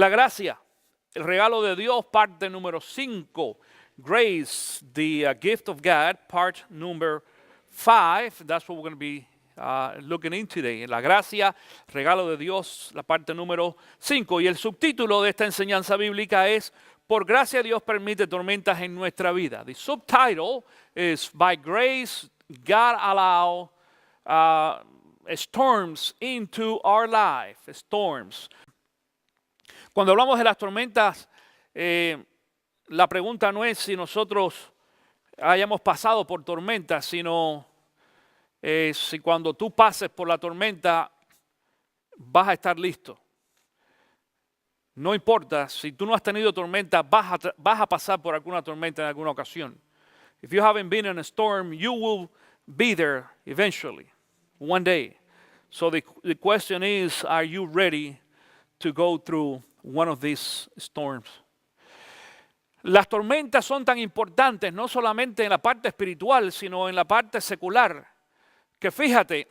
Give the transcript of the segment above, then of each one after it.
La gracia, el regalo de Dios, parte número 5. Grace, the gift of God, part number 5. That's what we're going to be looking into today. La gracia, regalo de Dios, la parte número 5. Y el subtítulo de esta enseñanza bíblica es Por gracia Dios permite tormentas en nuestra vida. The subtitle is By grace God allow storms into our life. Storms. Cuando hablamos de las tormentas, la pregunta no es si nosotros hayamos pasado por tormentas, sino si cuando tú pases por la tormenta vas a estar listo. No importa, si tú no has tenido tormenta, vas a pasar por alguna tormenta en alguna ocasión. If you haven't been in a storm, you will be there eventually, one day. So the question is, are you ready to go through one of these storms? Las tormentas son tan importantes, no solamente en la parte espiritual, sino en la parte secular, que fíjate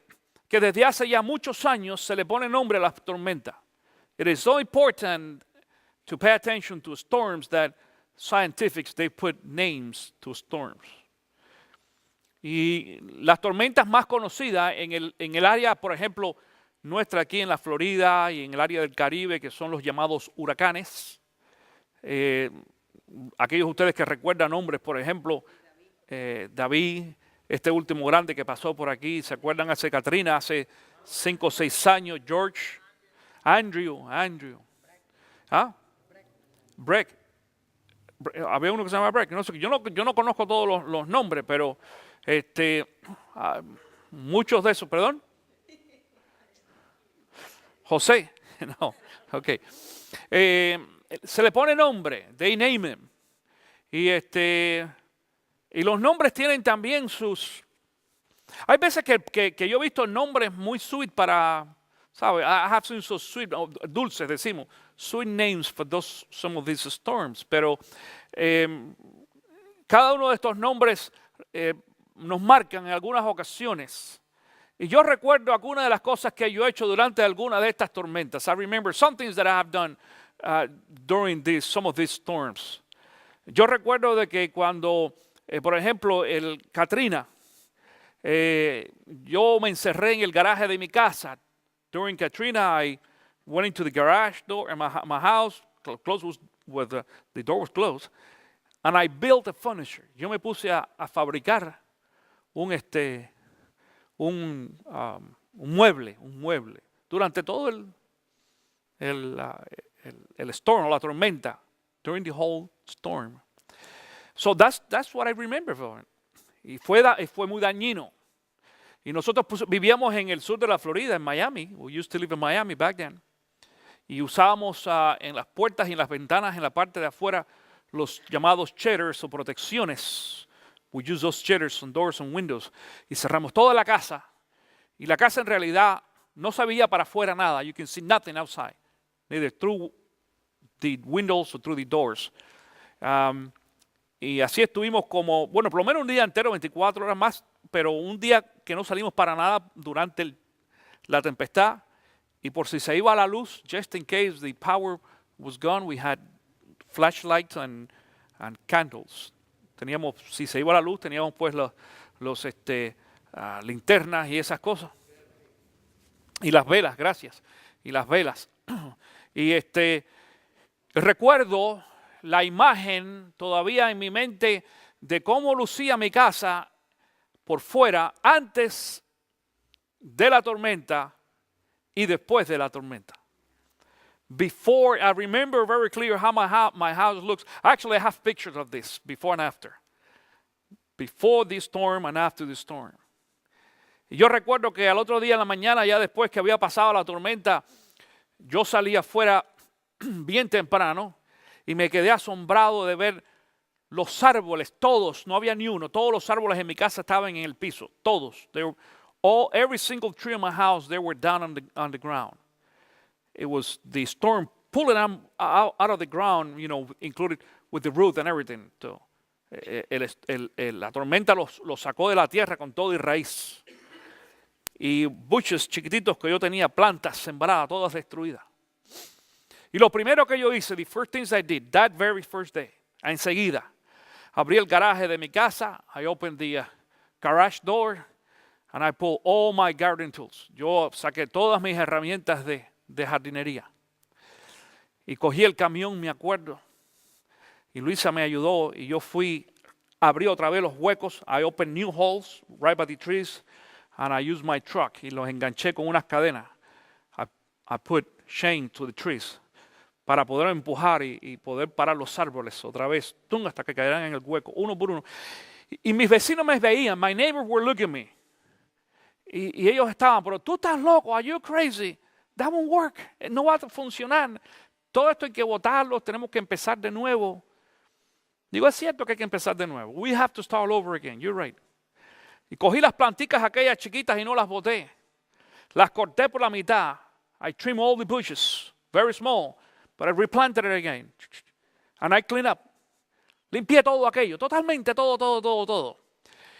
que desde hace ya muchos años se le pone nombre a las tormentas. It is so important to pay attention to storms that scientists, they put names to storms. Y las tormentas más conocidas en el área, por ejemplo, nuestra aquí en la Florida y en el área del Caribe, que son los llamados huracanes. Aquellos de ustedes que recuerdan nombres, por ejemplo, David, este último grande que pasó por aquí, ¿se acuerdan hace Katrina, hace 5 o 6 años? George, Andrew. Breck. Había uno que se llama Breck. No sé, yo no conozco todos los nombres, pero muchos de esos, perdón. José, no, ok. Se le pone nombre, they name him. Y los nombres tienen también sus... Hay veces que yo he visto nombres muy sweet para, ¿sabes? I have seen so sweet, dulces decimos, sweet names for some of these storms. Pero cada uno de estos nombres nos marcan en algunas ocasiones. Y yo recuerdo algunas de las cosas que yo he hecho durante alguna de estas tormentas. I remember some things that I have done during some of these storms. Yo recuerdo de que cuando, por ejemplo, el Katrina, yo me encerré en el garaje de mi casa. During Katrina, I went into the garage door in my house, the door was closed, and I built a furniture. Yo me puse a fabricar un mueble durante todo el storm, la tormenta, during the whole storm. So that's what I remember from it. Y fue muy dañino. Y nosotros vivíamos en el sur de la Florida, en Miami. We used to live in Miami back then. Y usábamos en las puertas y en las ventanas, en la parte de afuera, los llamados shutters o protecciones. We use those shutters on doors and windows. Y cerramos toda la casa. Y la casa en realidad no se veía para afuera nada. You can see nothing outside. Neither through the windows or through the doors. Y así estuvimos como, bueno, por lo menos un día entero, 24 horas más, pero un día que no salimos para nada durante la tempestad. Y por si se iba la luz, just in case the power was gone, we had flashlights and candles. Teníamos, si se iba la luz, teníamos pues los linternas y esas cosas. Y las velas, gracias. Y las velas. Y recuerdo la imagen todavía en mi mente de cómo lucía mi casa por fuera antes de la tormenta y después de la tormenta. Before, I remember very clear how my house looks. Actually, I have pictures of this before and after. Before the storm and after the storm. Y yo recuerdo que al otro día en la mañana, ya después que había pasado la tormenta, yo salí afuera bien temprano y me quedé asombrado de ver los árboles, todos, no había ni uno, todos los árboles en mi casa estaban en el piso, todos. Every single tree in my house, they were down on the ground. It was the storm pulling them out of the ground, included with the root and everything. So, la tormenta los sacó de la tierra con todo y raíz. Y bushes chiquititos que yo tenía, plantas sembradas, todas destruidas. Y lo primero que yo hice, the first things I did, that very first day, enseguida, abrí el garaje de mi casa, I opened the garage door, and I pulled all my garden tools. Yo saqué todas mis herramientas de jardinería. Y cogí el camión, me acuerdo, y Luisa me ayudó, y yo abrí otra vez los huecos, I opened new holes right by the trees, and I used my truck, y los enganché con unas cadenas. I put chain to the trees, para poder empujar y poder parar los árboles otra vez, hasta que cayeran en el hueco, uno por uno. Y mis vecinos me veían, my neighbors were looking at me. Y ellos estaban, pero tú estás loco, are you crazy? That won't work, no va a funcionar. Todo esto hay que botarlo, tenemos que empezar de nuevo. Digo, es cierto que hay que empezar de nuevo. We have to start all over again, you're right. Y cogí las planticas aquellas chiquitas y no las boté. Las corté por la mitad. I trimmed all the bushes, very small. But I replanted it again. And I cleaned up. Limpié todo aquello, totalmente, todo.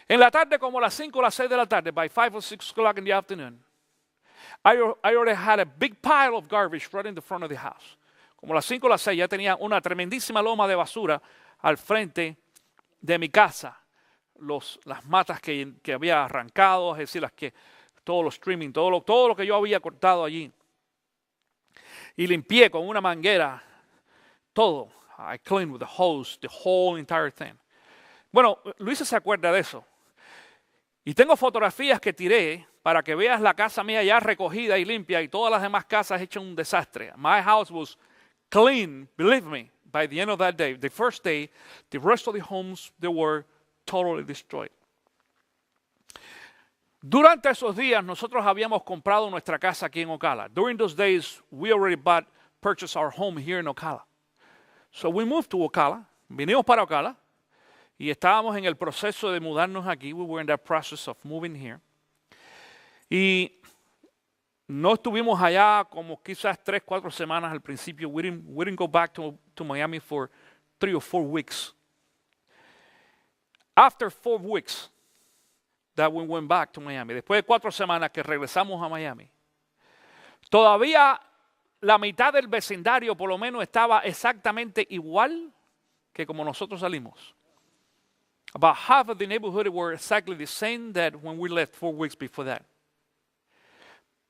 En la tarde, como a las 5 o las 6 de la tarde, by 5 or 6 o'clock in the afternoon, I already had a big pile of garbage right in the front of the house. Como a las 5 o las 6 ya tenía una tremendísima loma de basura al frente de mi casa. Las matas que había arrancado, es decir, todos los trimming, todo lo que yo había cortado allí. Y limpié con una manguera todo. I cleaned with the hose, the whole entire thing. Bueno, Luisa se acuerda de eso. Y tengo fotografías que tiré para que veas la casa mía ya recogida y limpia y todas las demás casas hechas un desastre. My house was clean, believe me, by the end of that day. The first day, the rest of the homes, they were totally destroyed. Durante esos días, nosotros habíamos comprado nuestra casa aquí en Ocala. During those days, we already purchased our home here in Ocala. So we moved to Ocala, vinimos para Ocala, y estábamos en el proceso de mudarnos aquí. We were in that process of moving here. Y no estuvimos allá como quizás 3, 4 semanas al principio. We didn't go back to Miami for 3 or 4 weeks. After 4 weeks, that we went back to Miami. Después de 4 semanas que regresamos a Miami, todavía la mitad del vecindario por lo menos estaba exactamente igual que como nosotros salimos. About half of the neighborhood were exactly the same that when we left 4 weeks before that.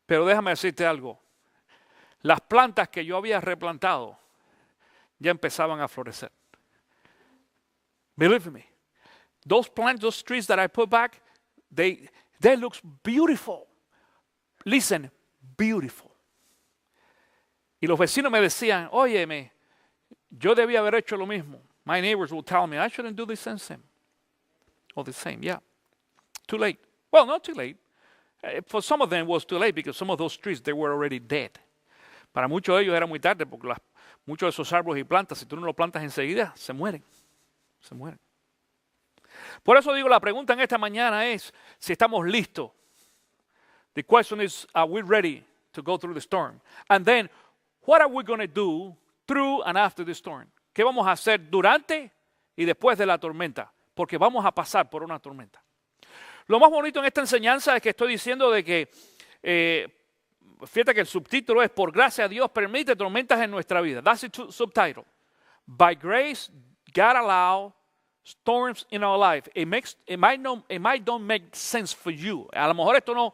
Pero déjame decirte algo. Las plantas que yo había replantado ya empezaban a florecer. Believe me. Those plants, those trees that I put back, they look beautiful. Listen, beautiful. Y los vecinos me decían, óyeme, yo debía haber hecho lo mismo. My neighbors will tell me, I shouldn't do the same. Or the same, yeah. Too late. Well, not too late. For some of them it was too late because some of those trees, they were already dead. Para muchos de ellos era muy tarde porque muchos de esos árboles y plantas, si tú no los plantas enseguida, se mueren. Se mueren. Por eso digo, la pregunta en esta mañana es si estamos listos. The question is, are we ready to go through the storm? And then, what are we going to do through and after the storm? ¿Qué vamos a hacer durante y después de la tormenta? Porque vamos a pasar por una tormenta. Lo más bonito en esta enseñanza es que estoy diciendo de que, fíjate que el subtítulo es, por gracia Dios permite tormentas en nuestra vida. That's the subtitle. By grace, God allows storms in our life. It might not make sense for you. A lo mejor esto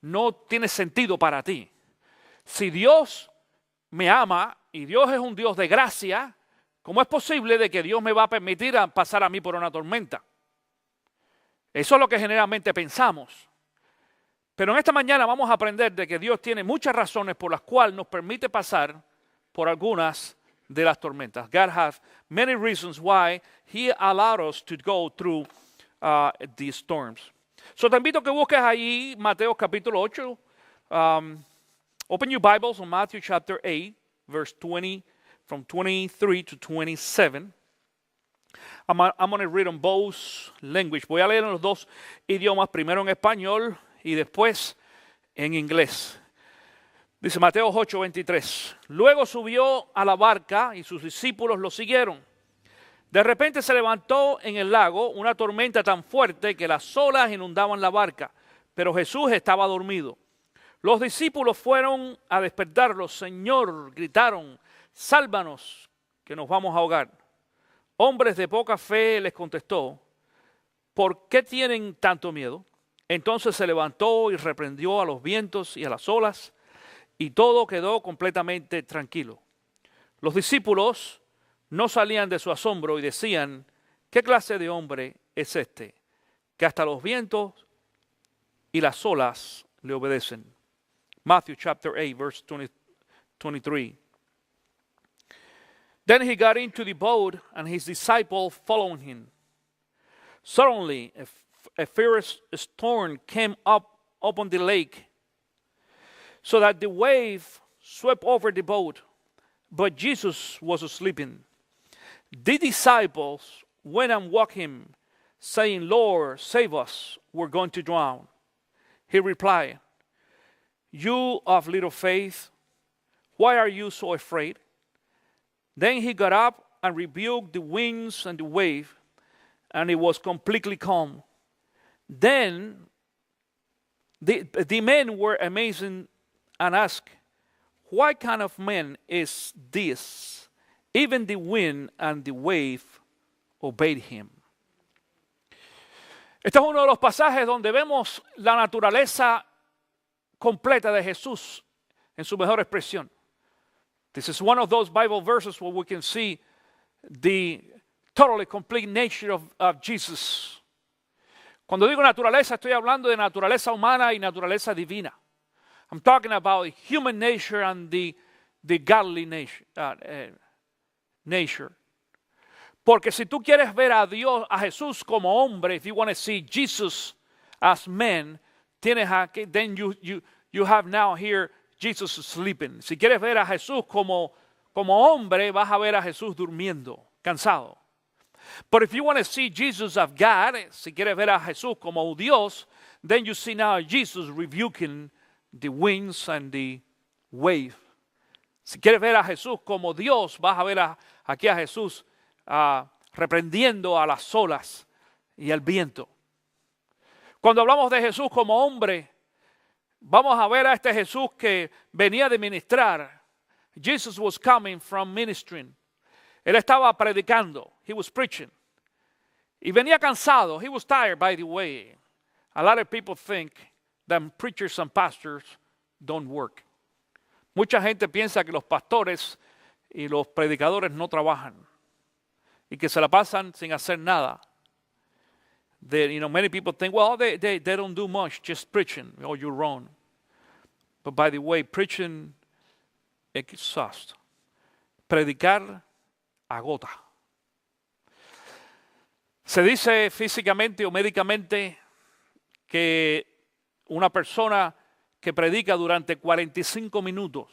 no tiene sentido para ti. Si Dios me ama y Dios es un Dios de gracia, ¿cómo es posible de que Dios me va a permitir pasar a mí por una tormenta? Eso es lo que generalmente pensamos. Pero en esta mañana vamos a aprender de que Dios tiene muchas razones por las cuales nos permite pasar por algunas de las tormentas. God has many reasons why He allowed us to go through these storms. So te invito a que busques ahí Mateo capítulo 8. Open your Bibles on Matthew chapter 8, verse 20, from 23 to 27. I'm going to read on both languages. Voy a leer en los dos idiomas, primero en español y después en inglés. Dice Mateo 8:23. Luego subió a la barca y sus discípulos lo siguieron. De repente se levantó en el lago una tormenta tan fuerte que las olas inundaban la barca, pero Jesús estaba dormido. Los discípulos fueron a despertarlo. Señor, gritaron, sálvanos, que nos vamos a ahogar. Hombres de poca fe, les contestó, ¿por qué tienen tanto miedo? Entonces se levantó y reprendió a los vientos y a las olas, y todo quedó completamente tranquilo. Los discípulos no salían de su asombro y decían, ¿qué clase de hombre es este, que hasta los vientos y las olas le obedecen? Matthew chapter 8, verse 23. Then he got into the boat, and his disciples followed him. Suddenly, a fierce storm came up upon the lake, so that the wave swept over the boat, but Jesus was sleeping. The disciples went and woke him, saying, Lord, save us, we're going to drown. He replied, you of little faith, why are you so afraid? Then he got up and rebuked the winds and the wave, and it was completely calm. Then the men were amazed and asked, what kind of man is this? Even the wind and the wave obeyed him. Este es uno de los pasajes donde vemos la naturaleza completa de Jesús en su mejor expresión. This is one of those Bible verses where we can see the totally complete nature of Jesus. Cuando digo naturaleza, estoy hablando de naturaleza humana y naturaleza divina. I'm talking about human nature and the godly nature. Porque si tú quieres ver a Dios, a Jesús como hombre, if you want to see Jesus as man, then you have now here Jesus sleeping. Si quieres ver a Jesús como hombre, vas a ver a Jesús durmiendo, cansado. But if you want to see Jesus of God, si quieres ver a Jesús como Dios, then you see now Jesus rebuking the winds and the wave. Si quieres ver a Jesús como Dios, vas a ver aquí a Jesús reprendiendo a las olas y al viento. Cuando hablamos de Jesús como hombre, vamos a ver a este Jesús que venía de ministrar. Jesus was coming from ministering. Él estaba predicando. He was preaching. Y venía cansado. He was tired, by the way. A lot of people think that preachers and pastors don't work. Mucha gente piensa que los pastores y los predicadores no trabajan y que se la pasan sin hacer nada. Many people think, well, they don't do much, just preaching. Oh, you're wrong. But by the way, preaching exhausts. Predicar agota. Se dice físicamente o médicamente que una persona que predica durante 45 minutos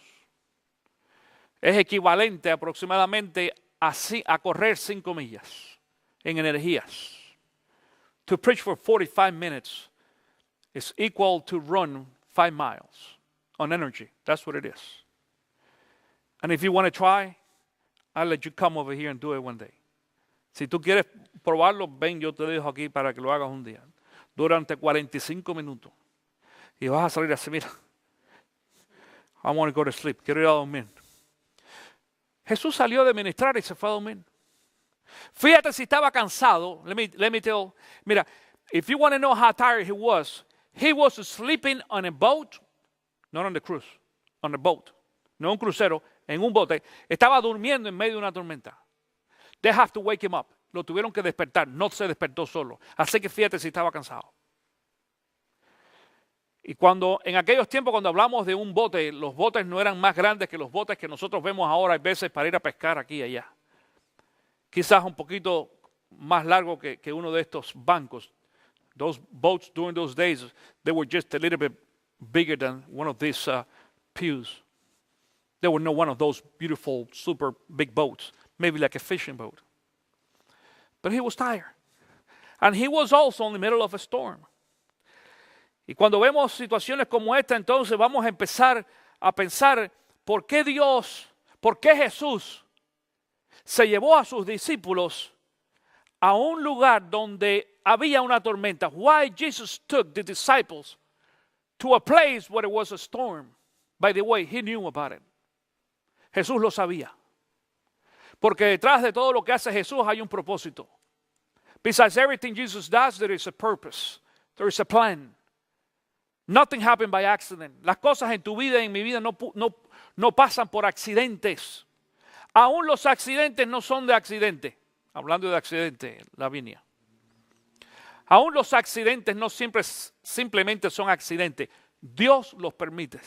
es equivalente aproximadamente a correr 5 millas en energías. To preach for 45 minutes is equal to run 5 miles on energy. That's what it is. And if you want to try, I'll let you come over here and do it one day. Si tú quieres probarlo, ven, yo te dejo aquí para que lo hagas un día. Durante 45 minutos. Y vas a salir así, mira. I want to go to sleep. Quiero ir a dormir. Jesús salió de ministrar y se fue a dormir. Fíjate si estaba cansado. Let me tell. Mira, if you want to know how tired he was sleeping on a boat, not on the cruise, on a boat. No un crucero, en un bote. Estaba durmiendo en medio de una tormenta. They have to wake him up. Lo tuvieron que despertar. No se despertó solo. Así que fíjate si estaba cansado. Y en aquellos tiempos, cuando hablamos de un bote, los botes no eran más grandes que los botes que nosotros vemos ahora a veces para ir a pescar aquí y allá. Quizás un poquito más largo que uno de estos bancos. Those boats during those days, they were just a little bit bigger than one of these pews. They were not one of those beautiful, super big boats. Maybe like a fishing boat. But he was tired. And he was also in the middle of a storm. Y cuando vemos situaciones como esta, entonces vamos a empezar a pensar, ¿por qué Jesús se llevó a sus discípulos a un lugar donde había una tormenta? Why Jesus took the disciples to a place where it was a storm? By the way, he knew about it. Jesús lo sabía. Porque detrás de todo lo que hace Jesús hay un propósito. Besides everything Jesus does, there is a purpose. There is a plan. Nothing happened by accident. Las cosas en tu vida y en mi vida no pasan por accidentes. Aún los accidentes no son de accidente. Hablando de accidente, Lavinia. Aún los accidentes no siempre simplemente son accidentes. Dios los permite.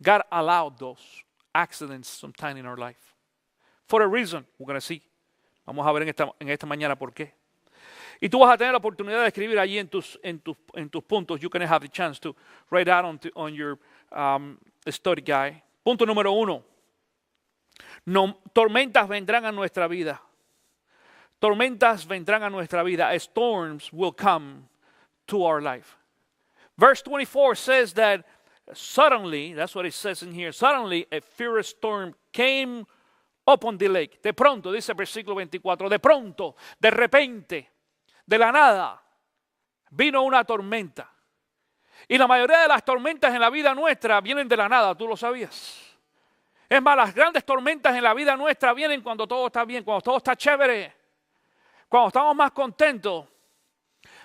God allowed those accidents sometime in our life. For a reason, we're going to see. Vamos a ver en esta mañana por qué. Y tú vas a tener la oportunidad de escribir allí en tus puntos. You can have the chance to write out on your study guide. Punto número 1. Tormentas vendrán a nuestra vida. Tormentas vendrán a nuestra vida. Storms will come to our life. Verse 24 says that suddenly, that's what it says in here, suddenly a furious storm came upon the lake. De pronto, dice el versículo 24, de pronto, de repente, de la nada, vino una tormenta. Y la mayoría de las tormentas en la vida nuestra vienen de la nada, ¿tú lo sabías? Es más, las grandes tormentas en la vida nuestra vienen cuando todo está bien, cuando todo está chévere, cuando estamos más contentos.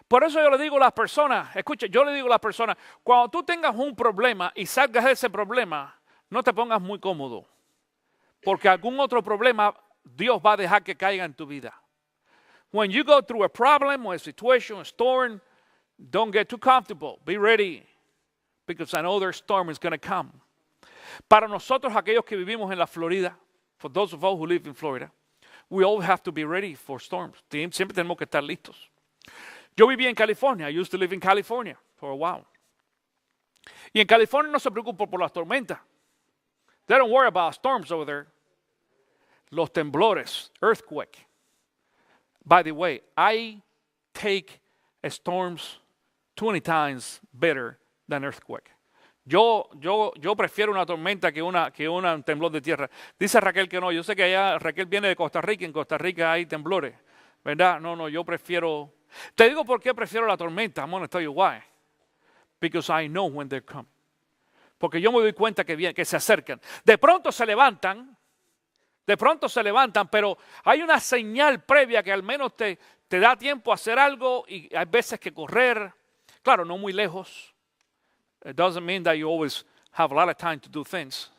Por eso yo le digo a las personas, escucha, yo le digo a las personas, cuando tú tengas un problema y salgas de ese problema, no te pongas muy cómodo. Porque algún otro problema Dios va a dejar que caiga en tu vida. When you go through a problem or a situation, a storm, don't get too comfortable. Be ready. Because another storm is going to come. Para nosotros, aquellos que vivimos en la Florida, for those of us who live in Florida, we all have to be ready for storms. Siempre tenemos que estar listos. Yo vivía en California. I used to live in California for a while. Y en California no se preocupan por las tormentas. They don't worry about storms over there. Los temblores, earthquake. By the way, I take storms 20 times better than earthquake. Yo prefiero una tormenta que un temblor de tierra. Dice Raquel que no. Yo sé que allá Raquel viene de Costa Rica. En Costa Rica hay temblores. ¿Verdad? No, yo prefiero. Te digo por qué prefiero la tormenta. I'm going to tell you why. Because I know when they come. Porque yo me doy cuenta que se acercan. De pronto se levantan, pero hay una señal previa que al menos te da tiempo a hacer algo y hay veces que correr. Claro, no muy lejos. It doesn't mean that you always have a lot of time to do things.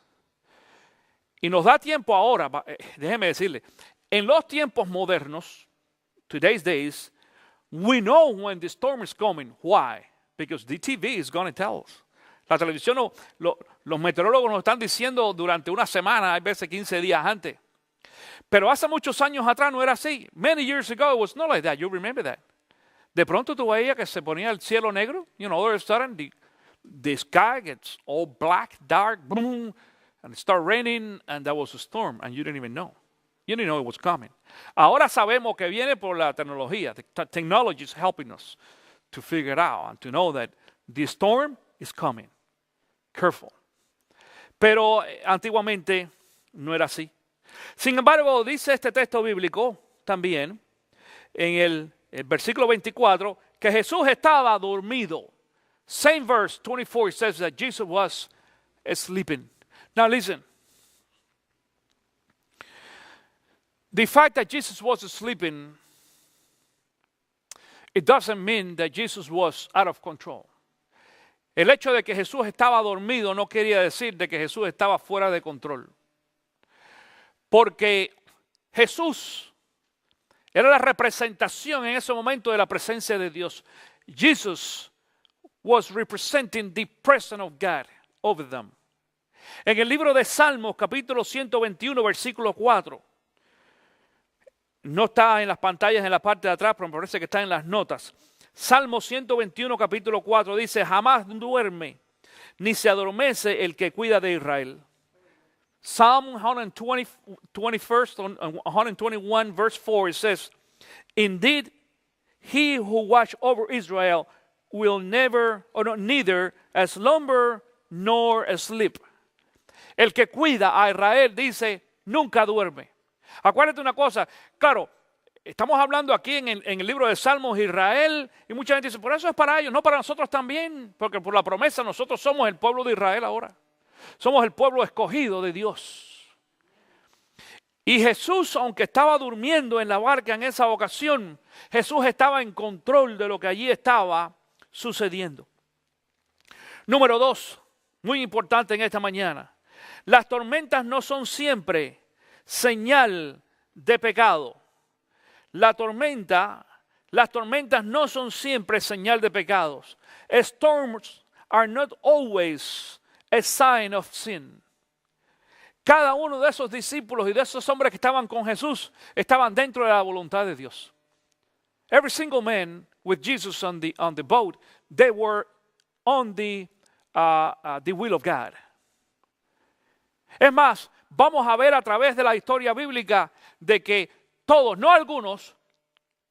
Y nos da tiempo ahora, déjeme decirle, en los tiempos modernos, today's days, we know when the storm is coming. Why? Because the TV is going to tell us. La televisión, los meteorólogos nos están diciendo durante una semana, hay veces 15 días antes. Pero hace muchos años atrás no era así. Many years ago it was not like that. You remember that. De pronto tú veías que se ponía el cielo negro. You know, all of a sudden the sky gets all black, dark, boom, and it started raining, and that was a storm, and you didn't even know. You didn't know it was coming. Ahora sabemos que viene por la tecnología. The technology is helping us to figure it out and to know that the storm is coming. Careful. Pero antiguamente no era así. Sin embargo, dice este texto bíblico también en el versículo 24 que Jesús estaba dormido. Same verse 24 says that Jesus was sleeping. Now listen. The fact that Jesus was sleeping, it doesn't mean that Jesus was out of control. El hecho de que Jesús estaba dormido no quería decir de que Jesús estaba fuera de control. Porque Jesús era la representación en ese momento de la presencia de Dios. Jesus was representing the presence of God over them. En el libro de Salmos, capítulo 121, versículo 4. No está en las pantallas en la parte de atrás, pero me parece que está en las notas. Salmo 121, capítulo 4, dice, jamás duerme, ni se adormece el que cuida de Israel. Psalm 121, verse 4, it says, indeed, he who watch over Israel will neither slumber nor sleep. El que cuida a Israel, dice, nunca duerme. Acuérdate una cosa, claro, estamos hablando aquí en el libro de Salmos, Israel, y mucha gente dice, por eso es para ellos, no para nosotros también, porque por la promesa nosotros somos el pueblo de Israel ahora. Somos el pueblo escogido de Dios. Y Jesús, aunque estaba durmiendo en la barca en esa ocasión, Jesús estaba en control de lo que allí estaba sucediendo. Número 2, muy importante en esta mañana. Las tormentas no son siempre señal de pecado. Las tormentas no son siempre señal de pecados. Storms are not always a sign of sin. Cada uno de esos discípulos y de esos hombres que estaban con Jesús estaban dentro de la voluntad de Dios. Every single man with Jesus on the boat, they were on the will of God. Es más, vamos a ver a través de la historia bíblica de que todos, no algunos,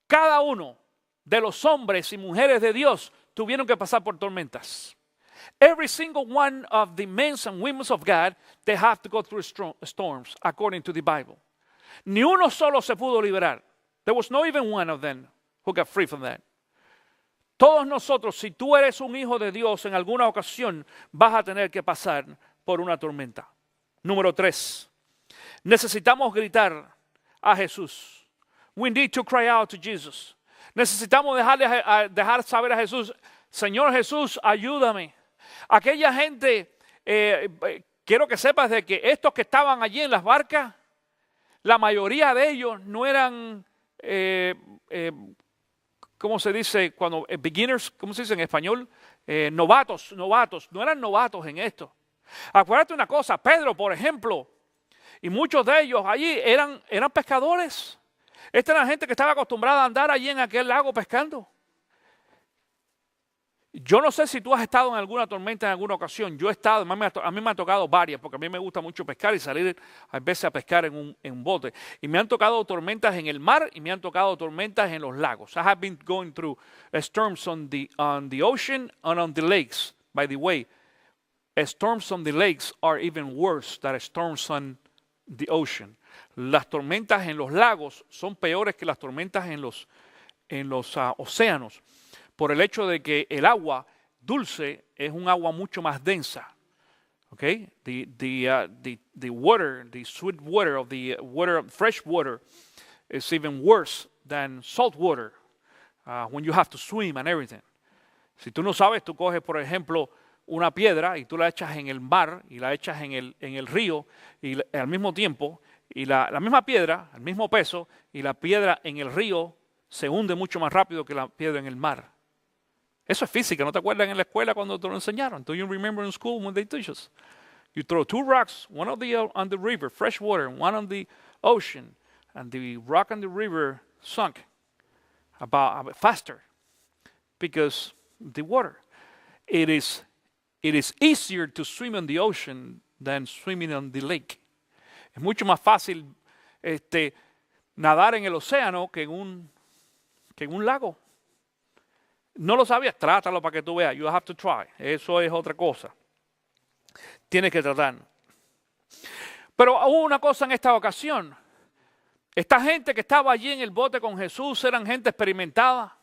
cada uno de los hombres y mujeres de Dios tuvieron que pasar por tormentas. Every single one of the men and women of God, they have to go through storms, according to the Bible. Ni uno solo se pudo liberar. There was not even one of them who got free from that. Todos nosotros, si tú eres un hijo de Dios, en alguna ocasión vas a tener que pasar por una tormenta. Número 3. Necesitamos gritar a Jesús. We need to cry out to Jesus. Necesitamos dejar saber a Jesús, Señor Jesús, ayúdame. Aquella gente, quiero que sepas de que estos que estaban allí en las barcas, la mayoría de ellos no eran, ¿cómo se dice? Cuando beginners, ¿cómo se dice en español? Novatos, no eran novatos en esto. Acuérdate una cosa, Pedro, por ejemplo, y muchos de ellos allí eran pescadores. Esta era gente que estaba acostumbrada a andar allí en aquel lago pescando. Yo no sé si tú has estado en alguna tormenta en alguna ocasión. Yo he estado, a mí me han tocado varias, porque a mí me gusta mucho pescar y salir a veces a pescar en un bote. Y me han tocado tormentas en el mar y me han tocado tormentas en los lagos. I have been going through storms on the ocean and on the lakes. By the way, storms on the lakes are even worse than storms on the ocean. Las tormentas en los lagos son peores que las tormentas en los océanos, por el hecho de que el agua dulce es un agua mucho más densa. Okay? The water, the sweet water of the water, fresh water, is even worse than salt water when you have to swim and everything. Si tú no sabes, tú coges, por ejemplo, una piedra y tú la echas en el mar y la echas en el río y al mismo tiempo, y la misma piedra, el mismo peso, y la piedra en el río se hunde mucho más rápido que la piedra en el mar. Eso es física, ¿no te acuerdas en la escuela cuando te lo enseñaron? Do you remember in school when they teach us? You throw 2 rocks, one on the river, fresh water, and one on the ocean, and the rock on the river sunk about faster because the water. It is easier to swim in the ocean than swimming on the lake. Es mucho más fácil nadar en el océano que en un lago. ¿No lo sabías? Trátalo para que tú veas. You have to try. Eso es otra cosa. Tienes que tratar. Pero hubo una cosa en esta ocasión. Esta gente que estaba allí en el bote con Jesús eran gente experimentada.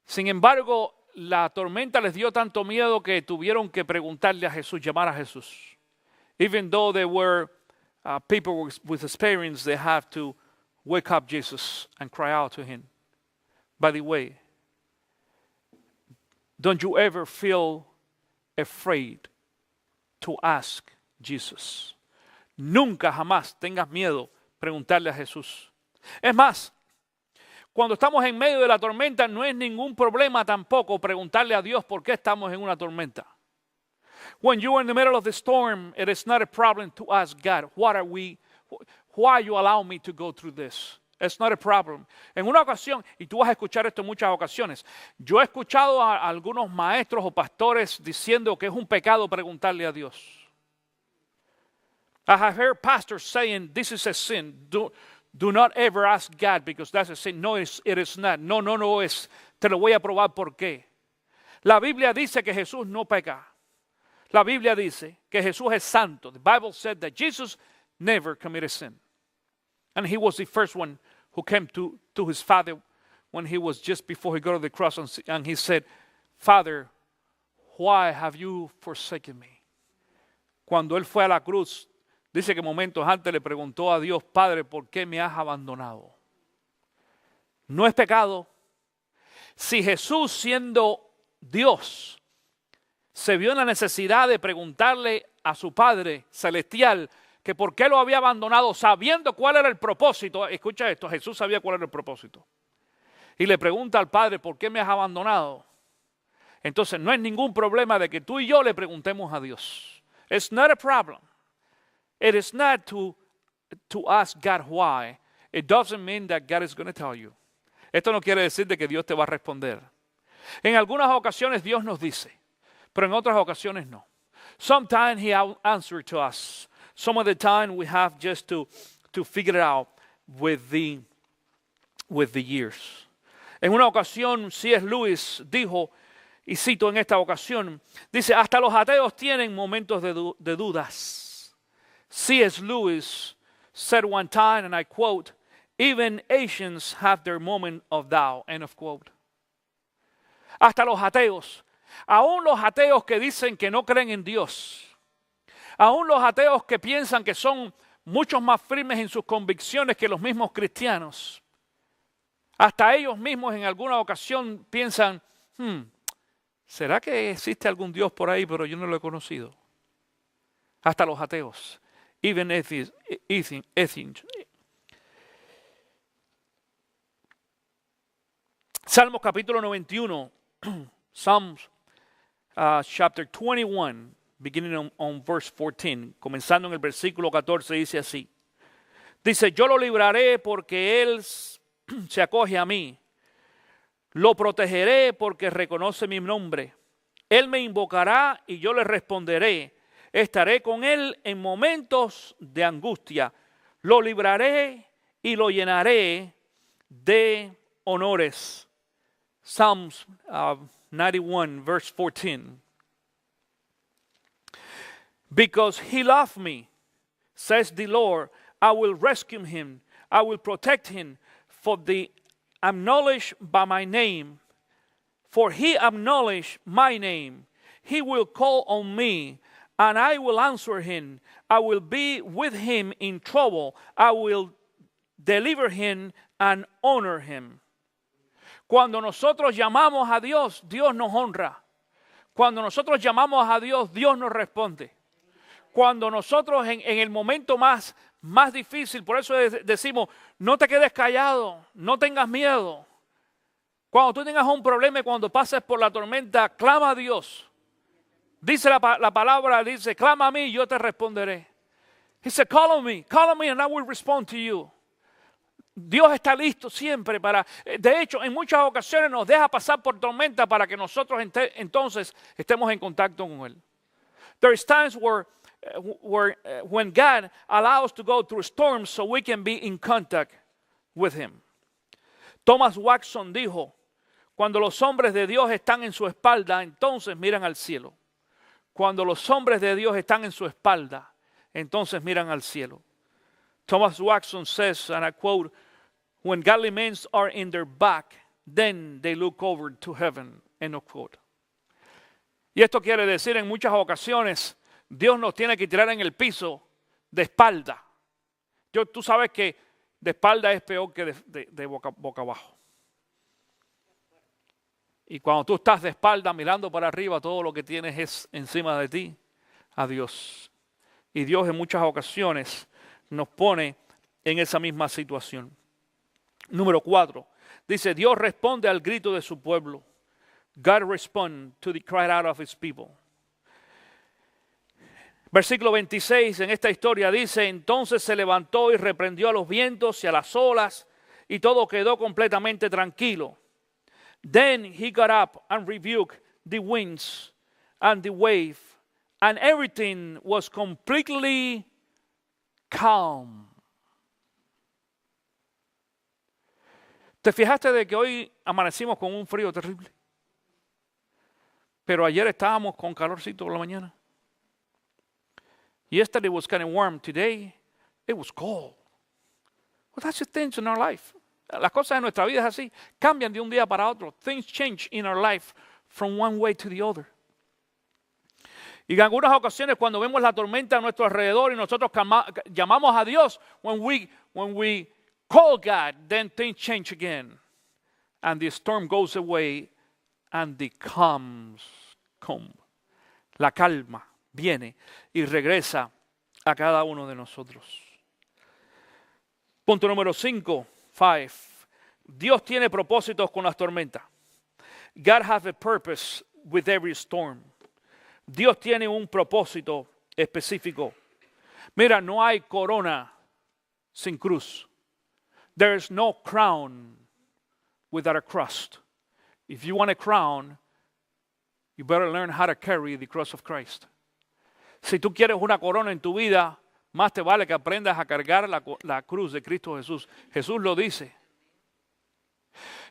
Sin embargo, la tormenta les dio tanto miedo que tuvieron que preguntarle a Jesús, llamar a Jesús. Even though they were people with experience, they have to wake up Jesus and cry out to him. By the way, don't you ever feel afraid to ask Jesus. Nunca jamás tengas miedo preguntarle a Jesús. Es más, cuando estamos en medio de la tormenta no es ningún problema tampoco preguntarle a Dios por qué estamos en una tormenta. When you are in the middle of the storm, it is not a problem to ask God, why you allow me to go through this? It's not a problem. En una ocasión, y tú vas a escuchar esto en muchas ocasiones, yo he escuchado a algunos maestros o pastores diciendo que es un pecado preguntarle a Dios. I have heard pastors saying this is a sin. Do not ever ask God because that's a sin. No, it is not. No es. Te lo voy a probar por qué. La Biblia dice que Jesús no peca. La Biblia dice que Jesús es santo. The Bible said that Jesus never committed sin. And he was the first one who came to his Father when he was just before he got to the cross and he said, Father, why have you forsaken me? Cuando él fue a la cruz, dice que momentos antes le preguntó a Dios, Padre, ¿por qué me has abandonado? No es pecado. Si Jesús, siendo Dios, se vio en la necesidad de preguntarle a su Padre celestial que por qué lo había abandonado, sabiendo cuál era el propósito. Escucha esto, Jesús sabía cuál era el propósito. Y le pregunta al Padre, ¿por qué me has abandonado? Entonces no es ningún problema de que tú y yo le preguntemos a Dios. It's not a problem. It is not to ask God why. It doesn't mean that God is going to tell you. Esto no quiere decir de que Dios te va a responder. En algunas ocasiones Dios nos dice, pero en otras ocasiones no. Sometimes He answers to us. Some of the time we have just to figure it out with the years. En una ocasión, C.S. Lewis dijo, y cito en esta ocasión, dice, hasta los ateos tienen momentos de dudas. C.S. Lewis said one time, and I quote, even Asians have their moment of doubt, end of quote. Hasta los ateos, aún los ateos que dicen que no creen en Dios, aún los ateos que piensan que son mucho más firmes en sus convicciones que los mismos cristianos, hasta ellos mismos en alguna ocasión piensan, ¿será que existe algún Dios por ahí, pero yo no lo he conocido? Hasta los ateos, even atheists. Salmos capítulo 91, Psalms chapter 21, beginning on verse 14, comenzando en el versículo 14, dice así. Dice, yo lo libraré porque Él se acoge a mí. Lo protegeré porque reconoce mi nombre. Él me invocará y yo le responderé. Estaré con Él en momentos de angustia. Lo libraré y lo llenaré de honores. Psalms 91, verse 14. Because He loved me, says the Lord, I will rescue him. I will protect him, for the acknowledged by my name. For he acknowledged my name. He will call on me, and I will answer him. I will be with him in trouble. I will deliver him and honor him. Cuando nosotros llamamos a Dios, Dios nos honra. Cuando nosotros llamamos a Dios, Dios nos responde. Cuando nosotros en el momento más difícil, por eso decimos, no te quedes callado, no tengas miedo. Cuando tú tengas un problema y cuando pases por la tormenta, clama a Dios. Dice la palabra, dice, clama a mí y yo te responderé. He said, call on me and I will respond to you. Dios está listo siempre para, de hecho, en muchas ocasiones nos deja pasar por tormenta para que nosotros entonces estemos en contacto con Él. There is times when God allows us to go through storms so we can be in contact with Him. Thomas Watson dijo, cuando los hombres de Dios están en su espalda, entonces miran al cielo. Cuando los hombres de Dios están en su espalda, entonces miran al cielo. Thomas Watson says, and I quote, when godly men are in their back, then they look over to heaven, end of quote. Y esto quiere decir en muchas ocasiones, Dios nos tiene que tirar en el piso de espalda. Tú sabes que de espalda es peor que de boca abajo. Y cuando tú estás de espalda mirando para arriba, todo lo que tienes es encima de ti, a Dios. Y Dios en muchas ocasiones nos pone en esa misma situación. Número 4. Dice, Dios responde al grito de su pueblo. God responds to the cry out of His people. Versículo 26 en esta historia dice, entonces se levantó y reprendió a los vientos y a las olas y todo quedó completamente tranquilo. Then he got up and rebuked the winds and the wave, and everything was completely calm. ¿Te fijaste de que hoy amanecimos con un frío terrible? Pero ayer estábamos con calorcito por la mañana. Yesterday was kind of warm. Today, it was cold. Well, that's the things in our life. Las cosas en nuestra vida es así. Cambian de un día para otro. Things change in our life from one way to the other. Y en algunas ocasiones cuando vemos la tormenta a nuestro alrededor y nosotros llamamos a Dios, when we call God, then things change again. And the storm goes away and the calms come. La calma viene y regresa a cada uno de nosotros. Punto número 5. Dios tiene propósitos con las tormentas. God has a purpose with every storm. Dios tiene un propósito específico. Mira, no hay corona sin cruz. There is no crown without a cross. If you want a crown, you better learn how to carry the cross of Christ. Si tú quieres una corona en tu vida, más te vale que aprendas a cargar la cruz de Cristo Jesús. Jesús lo dice.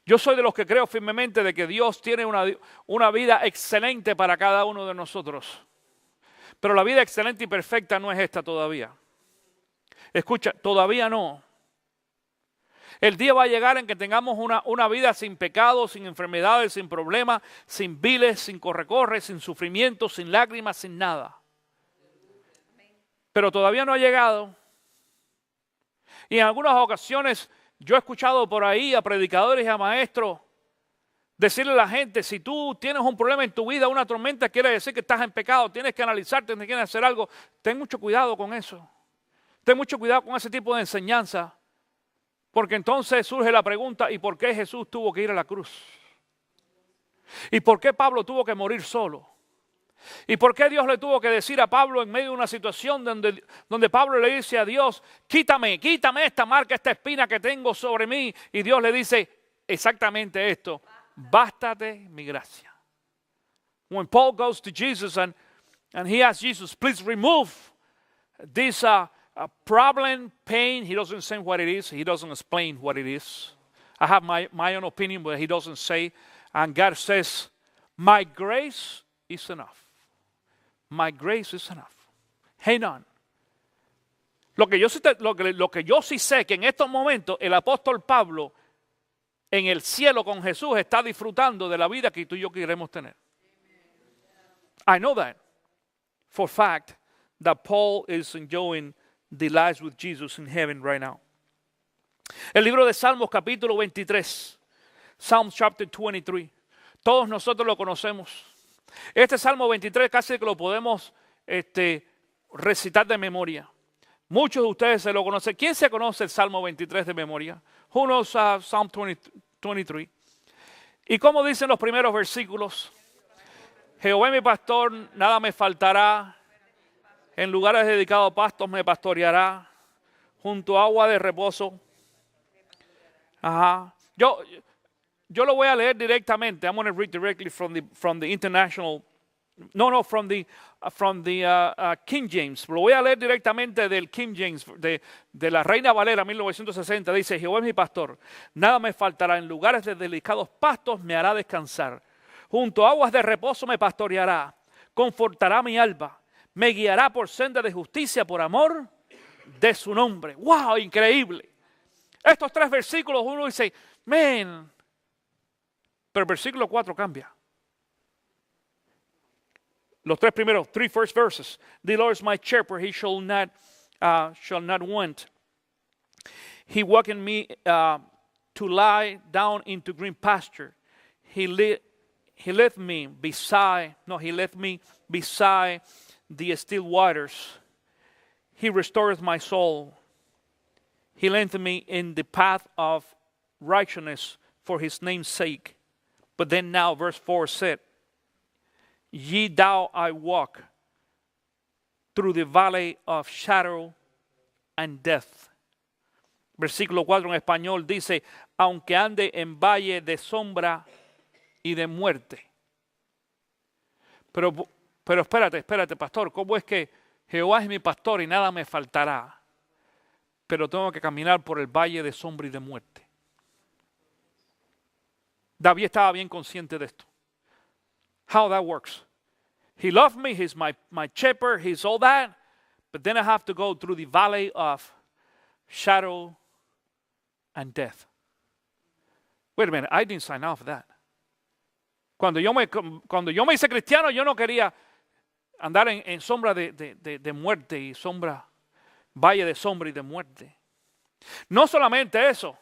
Yo soy de los que creo firmemente de que Dios tiene una vida excelente para cada uno de nosotros. Pero la vida excelente y perfecta no es esta todavía. Escucha, todavía no. El día va a llegar en que tengamos una vida sin pecado, sin enfermedades, sin problemas, sin viles, sin corre-corre, sin sufrimiento, sin lágrimas, sin nada. Pero todavía no ha llegado. Y en algunas ocasiones yo he escuchado por ahí a predicadores y a maestros decirle a la gente, si tú tienes un problema en tu vida, una tormenta, quiere decir que estás en pecado, tienes que analizarte, tienes que hacer algo. Ten mucho cuidado con eso. Ten mucho cuidado con ese tipo de enseñanza. Porque entonces surge la pregunta, ¿y por qué Jesús tuvo que ir a la cruz? ¿Y por qué Pablo tuvo que morir solo? ¿Y por qué Dios le tuvo que decir a Pablo en medio de una situación donde Pablo le dice a Dios, quítame esta marca, esta espina que tengo sobre mí? Y Dios le dice exactamente esto, bástate mi gracia. When Paul goes to Jesus and he asks Jesus, please remove this problem, pain, he doesn't say what it is, he doesn't explain what it is. I have my own opinion, but he doesn't say. And God says, my grace is enough. My grace is enough. Hang on. Lo que yo sí sé que en estos momentos el apóstol Pablo en el cielo con Jesús está disfrutando de la vida que tú y yo queremos tener. I know that for fact that Paul is enjoying the lives with Jesus in heaven right now. El libro de Salmos capítulo 23. Psalms chapter 23. Todos nosotros lo conocemos. Este Salmo 23 casi que lo podemos recitar de memoria. Muchos de ustedes se lo conocen. ¿Quién se conoce el Salmo 23 de memoria? Who knows Psalm 23? ¿Y cómo dicen los primeros versículos? Jehová es mi pastor, nada me faltará. En lugares dedicados a pastos me pastoreará. Junto a agua de reposo. Ajá. Yo lo voy a leer directamente. I'm going to read directly from the international, from the King James. Lo voy a leer directamente del King James, de la Reina Valera 1960. Dice, Jehová es mi pastor, nada me faltará. En lugares de delicados pastos me hará descansar. Junto a aguas de reposo me pastoreará. Confortará mi alma. Me guiará por senda de justicia por amor de su nombre. ¡Wow! Increíble. Estos 3 versículos uno dice, man. Pero el versículo 4 cambia. Los 3 primeros, 3 first verses. The Lord is my shepherd, he shall not want. He waketh me to lie down into green pasture. He led me beside the still waters. He restoreth my soul. He leadeth me in the path of righteousness for his name's sake. But then now verse 4 said, Ye thou I walk through the valley of shadow and death. Versículo 4 en español dice, aunque ande en valle de sombra y de muerte. Pero espérate, pastor, ¿cómo es que Jehová es mi pastor y nada me faltará? Pero tengo que caminar por el valle de sombra y de muerte. David estaba bien consciente de esto. How that works. He loved me, he's my shepherd, he's all that. But then I have to go through the valley of shadow and death. Wait a minute, I didn't sign off for that. Cuando yo me hice cristiano, yo no quería andar en sombra de muerte y sombra, valle de sombra y de muerte. No solamente eso,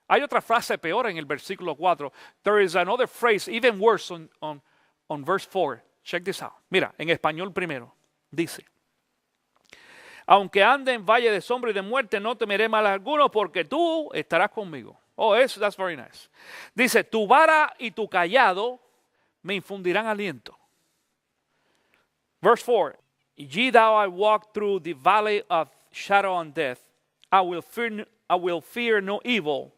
hay otra frase peor en el versículo 4. There is another phrase even worse on verse 4. Check this out. Mira, en español primero. Dice, aunque ande en valle de sombra y de muerte, no temeré mal alguno porque tú estarás conmigo. Oh, that's very nice. Dice, tu vara y tu cayado me infundirán aliento. Verse 4. Ye thou I walk through the valley of shadow and death, I will fear no evil,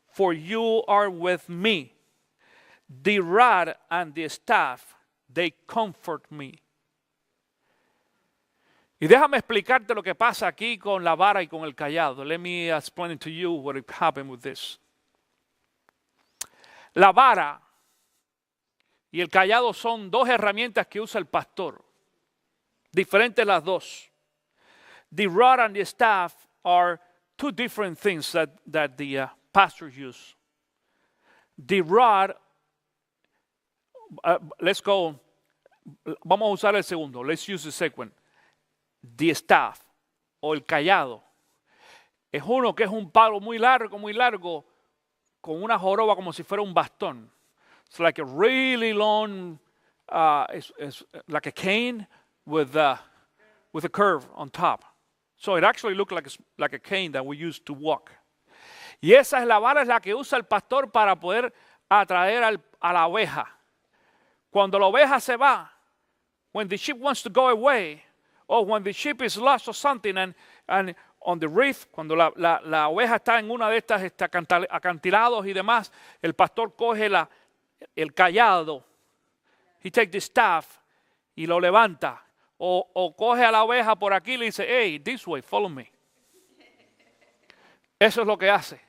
for you are with me. The rod and the staff, they comfort me. Y déjame explicarte lo que pasa aquí con la vara y con el cayado. Let me explain to you what happened with this. La vara y el cayado son dos herramientas que usa el pastor. Diferentes las dos. The rod and the staff are two different things that the pastors use. The rod, let's go, vamos a usar el segundo. Let's use the second. The staff, o el cayado, es uno que es un palo muy largo, con una joroba como si fuera un bastón. It's like a really long, it's like a cane with a curve on top. So it actually looked like a cane that we used to walk. Y esa es la vara, es la que usa el pastor para poder atraer a la oveja. Cuando la oveja se va, when the sheep wants to go away, or when the sheep is lost or something, and on the reef, cuando la oveja está en una de estas acantilados y demás, el pastor coge el cayado, he takes the staff y lo levanta, o coge a la oveja por aquí y le dice, hey, this way, follow me. Eso es lo que hace.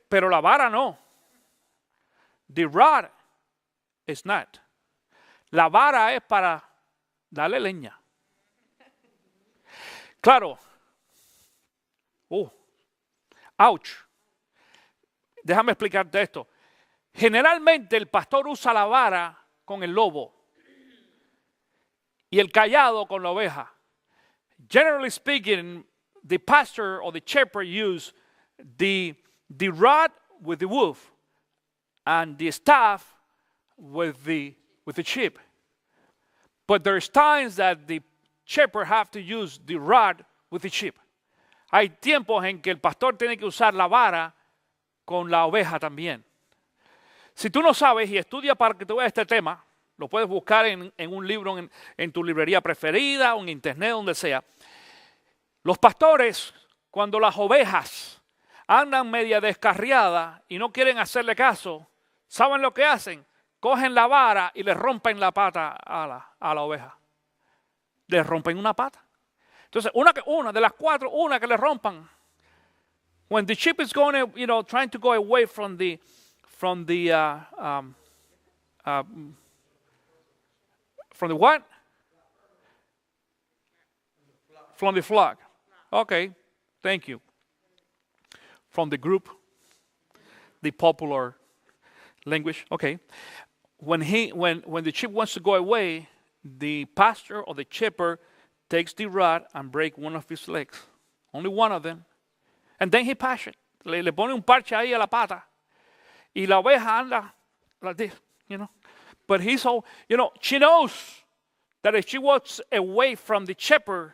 Pero la vara no. The rod is not. La vara es para darle leña. Claro. Ouch. Déjame explicarte esto. Generalmente el pastor usa la vara con el lobo y el cayado con la oveja. Generally speaking, the pastor or the shepherd use the rod with the wolf and the staff with the sheep. But there's times that the shepherd have to use the rod with the sheep. Hay tiempos en que el pastor tiene que usar la vara con la oveja también. Si tú no sabes y estudia para que tú veas este tema, lo puedes buscar en un libro en tu librería preferida o en internet, donde sea. Los pastores, cuando las ovejas andan media descarriadas y no quieren hacerle caso, ¿saben lo que hacen? Cogen la vara y le rompen la pata a la oveja. Le rompen una pata. Entonces, una de las cuatro, una que le rompan. When the sheep is going, trying to go away from the what? From the flock. Okay, thank you. From the group, the popular language. Okay, when the sheep wants to go away, the pastor or the shepherd takes the rod and breaks one of his legs, only one of them, and then he patches it. Le pone un parche ahí a la pata, y la oveja anda like this, But he's so, she knows that if she walks away from the shepherd,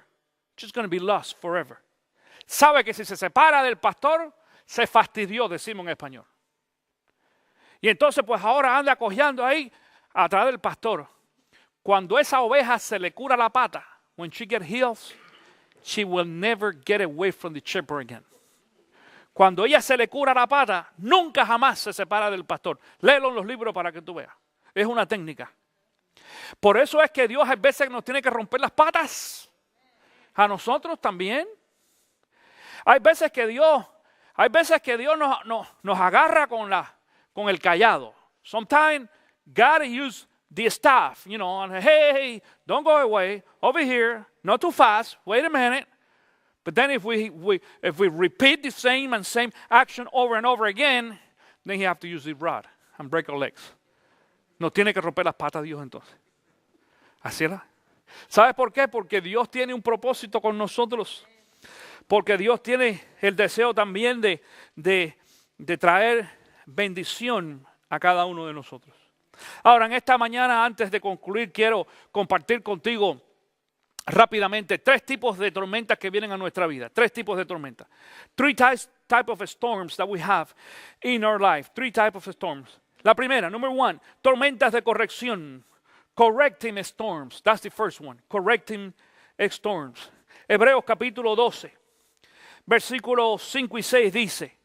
she's going to be lost forever. Sabe que si se separa del pastor, se fastidió, decimos en español. Y entonces pues ahora anda cojeando ahí atrás del pastor. Cuando esa oveja se le cura la pata, when she gets healed, she will never get away from the shepherd again. Cuando ella se le cura la pata, nunca jamás se separa del pastor. Léelo en los libros para que tú veas. Es una técnica. Por eso es que Dios a veces nos tiene que romper las patas. A nosotros también. Hay veces que Dios nos agarra con el cayado. Sometimes God uses the staff, and hey, don't go away, over here, not too fast, wait a minute. But then if we repeat the same action over and over again, then he have to use the rod and break our legs. Nos tiene que romper las patas Dios entonces. Así era. ¿Sabes por qué? Porque Dios tiene un propósito con nosotros. Porque Dios tiene el deseo también de traer bendición a cada uno de nosotros. Ahora, en esta mañana, antes de concluir, quiero compartir contigo rápidamente 3 tipos de tormentas que vienen a nuestra vida. 3 tipos de tormentas. 3 types of storms that we have in our life. 3 types of storms. La primera, number 1, tormentas de corrección. Correcting storms. That's the first one. Correcting storms. Hebreos capítulo 12, versículos 5 y 6 dice,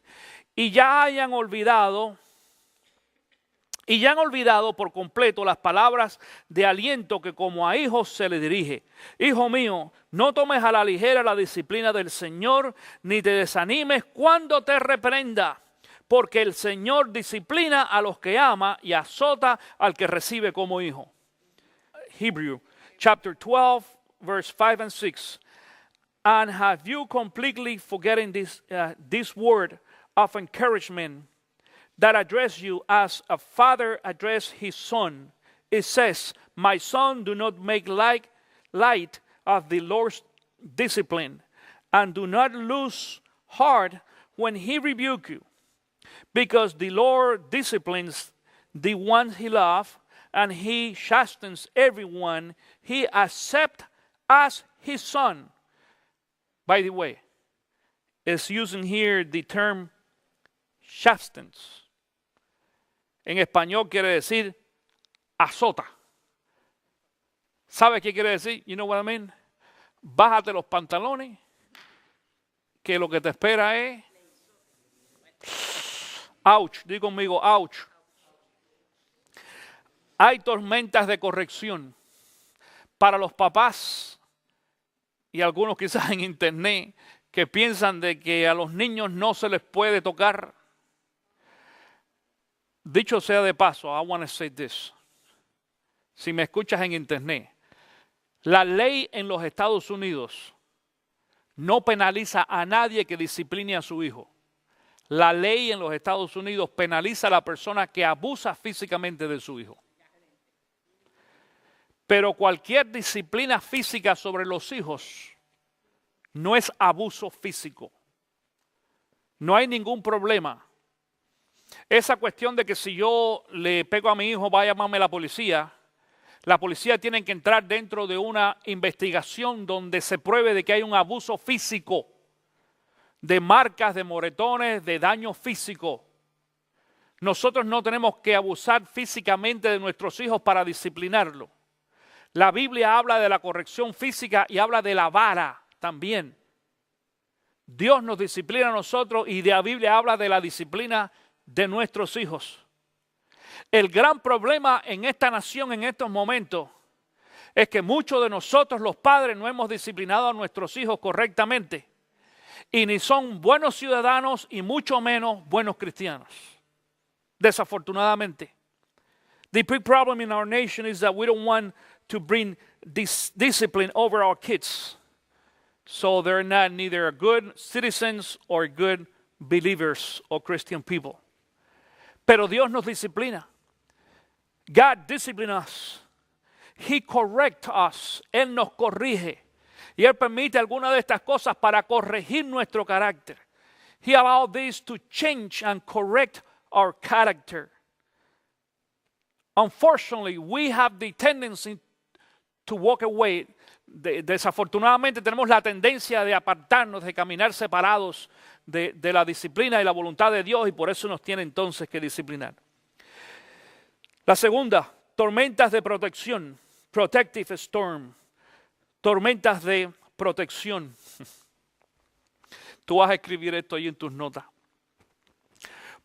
y ya han olvidado por completo las palabras de aliento que como a hijos se le dirige. Hijo mío, no tomes a la ligera la disciplina del Señor, ni te desanimes cuando te reprenda, porque el Señor disciplina a los que ama y azota al que recibe como hijo. Hebrew chapter 12, verse 5 and 6. And have you completely forgotten this word of encouragement that address you as a father address his son? It says, my son, do not make light of the Lord's discipline, and do not lose heart when he rebuke you, because the Lord disciplines the ones he loves, and he chastens everyone he accepts as his son. By the way, it's using here the term chastens. En español quiere decir azota. ¿Sabe qué quiere decir? You know what I mean? Bájate los pantalones, que lo que te espera es ouch. Digo conmigo, ouch. Hay tormentas de corrección para los papás y algunos quizás en internet que piensan de que a los niños no se les puede tocar. Dicho sea de paso, I want to say this. Si me escuchas en internet, la ley en los Estados Unidos no penaliza a nadie que discipline a su hijo. La ley en los Estados Unidos penaliza a la persona que abusa físicamente de su hijo. Pero cualquier disciplina física sobre los hijos no es abuso físico. No hay ningún problema. Esa cuestión de que si yo le pego a mi hijo va a llamarme la policía tiene que entrar dentro de una investigación donde se pruebe de que hay un abuso físico, de marcas, de moretones, de daño físico. Nosotros no tenemos que abusar físicamente de nuestros hijos para disciplinarlos. La Biblia habla de la corrección física y habla de la vara también. Dios nos disciplina a nosotros y la Biblia habla de la disciplina de nuestros hijos. El gran problema en esta nación en estos momentos es que muchos de nosotros los padres no hemos disciplinado a nuestros hijos correctamente y ni son buenos ciudadanos y mucho menos buenos cristianos. Desafortunadamente. The big problem in our nation is that we don't want to bring this discipline over our kids. So they're not neither good citizens or good believers or Christian people. Pero Dios nos disciplina. God disciplines us. He corrects us. Él nos corrige. Y Él permite algunas de estas cosas para corregir nuestro carácter. He allows this to change and correct our character. Unfortunately, we have the tendency to walk away. Desafortunadamente tenemos la tendencia de apartarnos, de caminar separados de la disciplina y la voluntad de Dios, y por eso nos tiene entonces que disciplinar. La segunda, tormentas de protección, protective storm, tormentas de protección. Tú vas a escribir esto ahí en tus notas.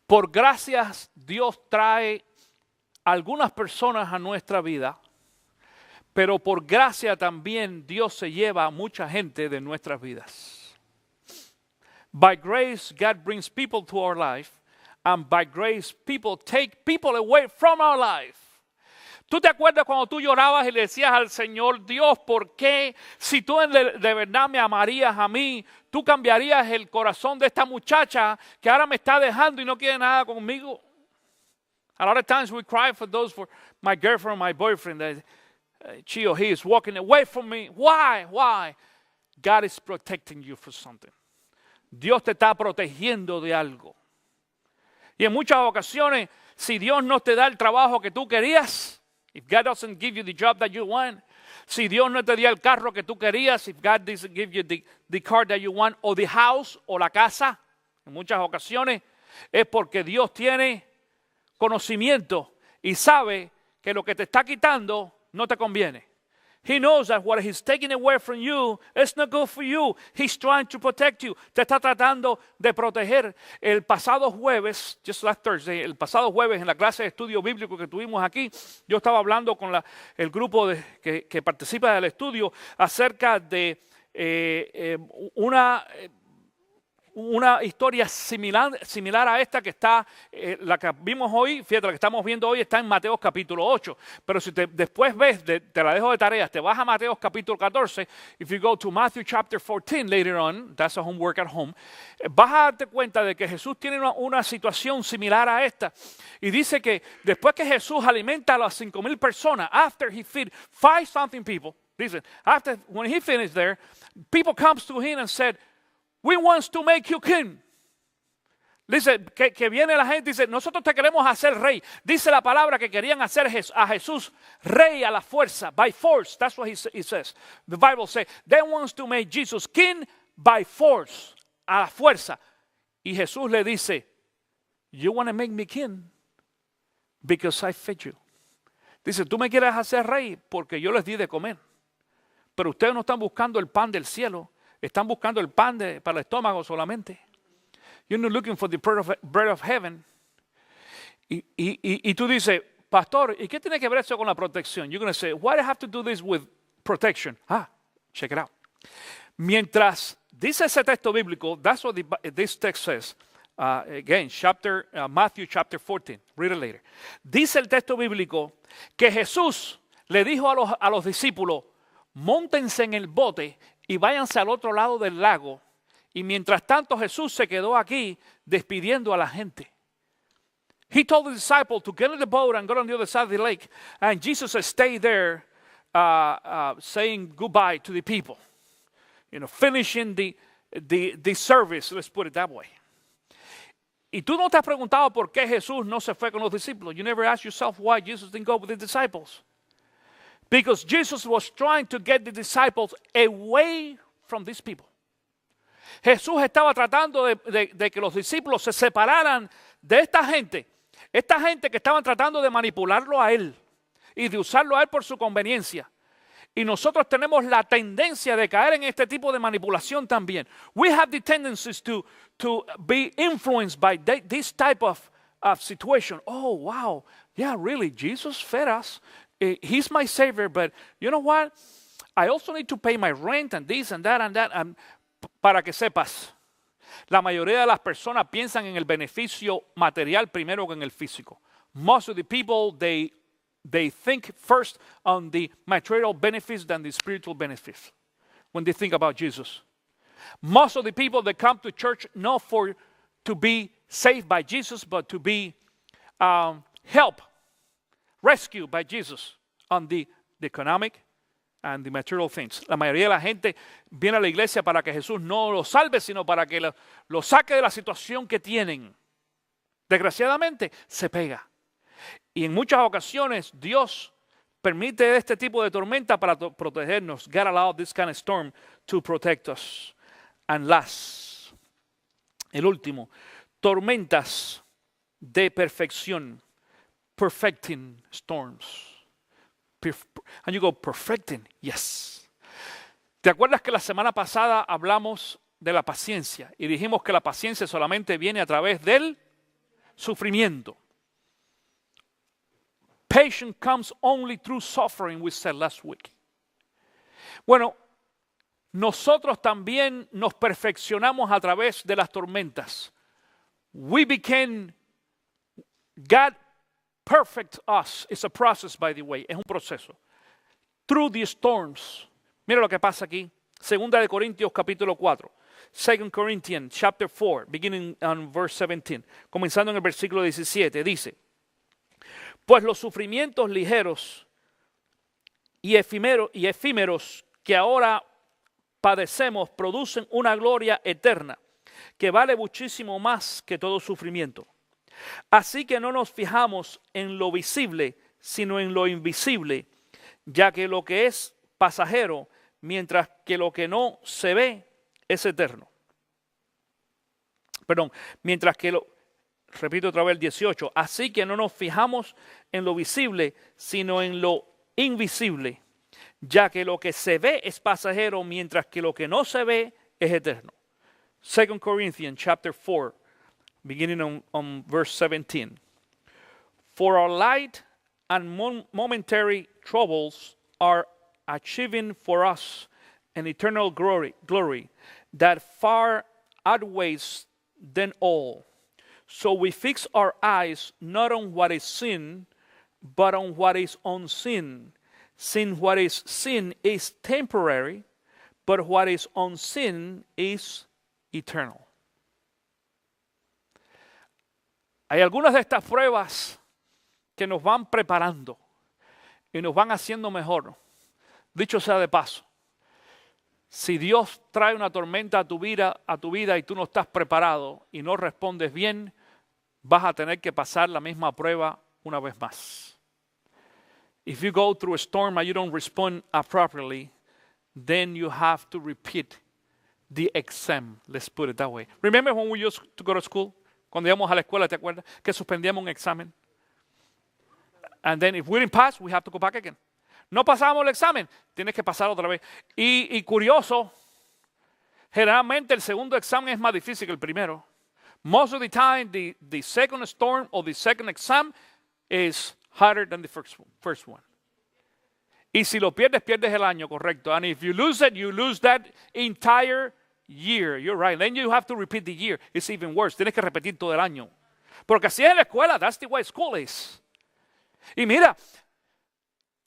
Por gracias, Dios trae algunas personas a nuestra vida, pero por gracia también Dios se lleva a mucha gente de nuestras vidas. By grace, God brings people to our life, and by grace, people take people away from our life. ¿Tú te acuerdas cuando tú llorabas y le decías al Señor, Dios, ¿por qué? Si tú de verdad me amarías a mí, tú cambiarías el corazón de esta muchacha que ahora me está dejando y no quiere nada conmigo. A lot of times we cry for my girlfriend, my boyfriend. she or he is walking away from me. Why? Why? God is protecting you from something. Dios te está protegiendo de algo. Y en muchas ocasiones, si Dios no te da el trabajo que tú querías, if God doesn't give you the job that you want, si Dios no te dio el carro que tú querías, if God doesn't give you the car that you want, o the house, o la casa, en muchas ocasiones, es porque Dios tiene conocimiento y sabe que lo que te está quitando no te conviene. He knows that what he's taking away from you is not good for you. He's trying to protect you. Te está tratando de proteger. El pasado jueves, just last Thursday, el pasado jueves en la clase de estudio bíblico que tuvimos aquí, yo estaba hablando con el grupo que participa del estudio acerca de una historia similar a esta que está, la que vimos hoy, fíjate, la que estamos viendo hoy está en Mateo capítulo 8. Pero si después ves, te la dejo de tareas, te vas a Mateo capítulo 14, if you go to Matthew chapter 14 later on, that's a homework at home, vas a darte cuenta de que Jesús tiene una situación similar a esta. Y dice que después que Jesús alimenta a las 5,000 personas, after he feed 5-something people, dice, when he finished there, people comes to him and said, we want to make you king. Dice que viene la gente y dice, nosotros te queremos hacer rey. Dice la palabra que querían hacer a Jesús rey a la fuerza, by force. That's what he says. The Bible says, they want to make Jesus king by force, a la fuerza. Y Jesús le dice, you want to make me king because I fed you. Dice, tú me quieres hacer rey porque yo les di de comer. Pero ustedes no están buscando el pan del cielo. Están buscando el pan para el estómago solamente. You're not looking for the bread of heaven. Y tú dices, pastor, ¿y qué tiene que ver eso con la protección? You're going to say, why do I have to do this with protection? Check it out. Mientras dice ese texto bíblico, that's what this text says. Again, Matthew chapter 14. Read it later. Dice el texto bíblico que Jesús le dijo a los discípulos, móntense en el bote y váyanse al otro lado del lago. Y mientras tanto Jesús se quedó aquí despidiendo a la gente. He told the disciples to get in the boat and go on the other side of the lake. And Jesus stayed there saying goodbye to the people. Finishing the service, let's put it that way. Y tú no te has preguntado por qué Jesús no se fue con los discípulos. You never asked yourself why Jesus didn't go with the disciples. Because Jesus was trying to get the disciples away from these people. Jesús estaba tratando de que los discípulos se separaran de esta gente que estaban tratando de manipularlo a él y de usarlo a él por su conveniencia. Y nosotros tenemos la tendencia de caer en este tipo de manipulación también. We have the tendencies to be influenced by this type of situation. Oh, wow. Yeah, really, Jesus fed us. He's my savior, but you know what? I also need to pay my rent and this and that and that. Para que sepas, la mayoría de las personas piensan en el beneficio material primero que en el físico. Most of the people, they think first on the material benefits than the spiritual benefits when they think about Jesus. Most of the people that come to church not to be saved by Jesus, but to be helped, rescued by Jesus on the economic and the material things. La mayoría de la gente viene a la iglesia para que Jesús no los salve, sino para que lo saque de la situación que tienen. Desgraciadamente, se pega. Y en muchas ocasiones, Dios permite este tipo de tormenta para protegernos. God allowed this kind of storm to protect us. And last, el último, tormentas de perfección. Perfecting storms. And you go, perfecting? Yes. ¿Te acuerdas que la semana pasada hablamos de la paciencia? Y dijimos que la paciencia solamente viene a través del sufrimiento. Patience comes only through suffering, we said last week. Bueno, nosotros también nos perfeccionamos a través de las tormentas. We became, God perfect us. It's a process, by the way. Es un proceso. Through the storms. Mira lo que pasa aquí. Segunda de Corintios capítulo 4. 2 Corinthians chapter 4, beginning on verse 17. Comenzando en el versículo 17. Dice, pues los sufrimientos ligeros y efímeros que ahora padecemos producen una gloria eterna que vale muchísimo más que todo sufrimiento. Así que no nos fijamos en lo visible, sino en lo invisible, ya que lo que es pasajero, mientras que lo que no se ve es eterno. Mientras que repito otra vez el 18, así que no nos fijamos en lo visible, sino en lo invisible, ya que lo que se ve es pasajero, mientras que lo que no se ve es eterno. 2 Corinthians chapter 4, beginning on verse 17. For our light and momentary troubles are achieving for us an eternal glory that far outweighs them all. So we fix our eyes not on what is seen, but on what is unseen. Since what is seen is temporary, but what is unseen is eternal. Hay algunas de estas pruebas que nos van preparando y nos van haciendo mejor. Dicho sea de paso, si Dios trae una tormenta a tu vida y tú no estás preparado y no respondes bien, vas a tener que pasar la misma prueba una vez más. If you go through a storm and you don't respond appropriately, then you have to repeat the exam. Let's put it that way. Remember when we used to go to school? Cuando íbamos a la escuela, ¿te acuerdas? Que suspendíamos un examen. And then if we didn't pass, we have to go back again. No pasábamos el examen, tienes que pasar otra vez. Y curioso, generalmente el segundo examen es más difícil que el primero. Most of the time, the second storm or the second exam is harder than the first one. Y si lo pierdes, pierdes el año, correcto. And if you lose it, you lose that entire year. You're right. Then you have to repeat the year. It's even worse. Tienes que repetir todo el año. Porque así es en la escuela. That's the way school is. Y mira,